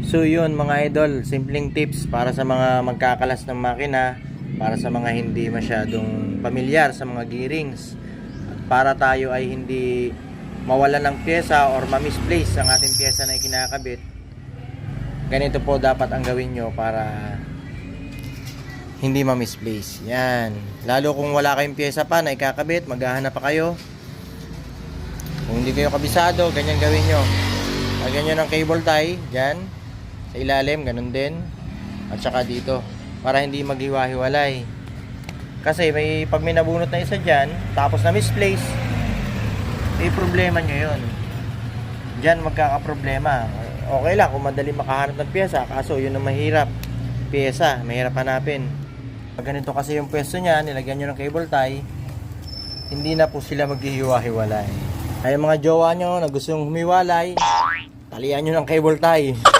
So yun mga idol, simpleng tips para sa mga magkakalas ng makina, para sa mga hindi masyadong pamilyar sa mga gearings, at para tayo ay hindi mawalan ng pyesa or ma-misplace ang ating pyesa na ikinakabit. Ganito po dapat ang gawin nyo para hindi ma-misplace. Yan. Lalo kung wala kayong pyesa pa na ikakabit, maghahanap pa kayo. Kung hindi kayo kabisado, ganyan gawin nyo. Lagyan nyo ng cable tie, dyan. Sa ilalim, ganun din. At saka dito. Para hindi maghiwa-hiwalay. Kasi pag may nabunot na isa dyan, tapos na misplace, may problema nyo yun. Dyan magkakaproblema. Okay lang kung madali makahanap ng pyesa, kaso yun ang mahirap. Pyesa, mahirap hanapin. Pag ganito kasi yung pwesto nya, nilagyan nyo ng cable tie, hindi na po sila maghihiwa-hiwalay. Ay mga jowa nyo na gustong humiwalay, talian nyo ng cable tie.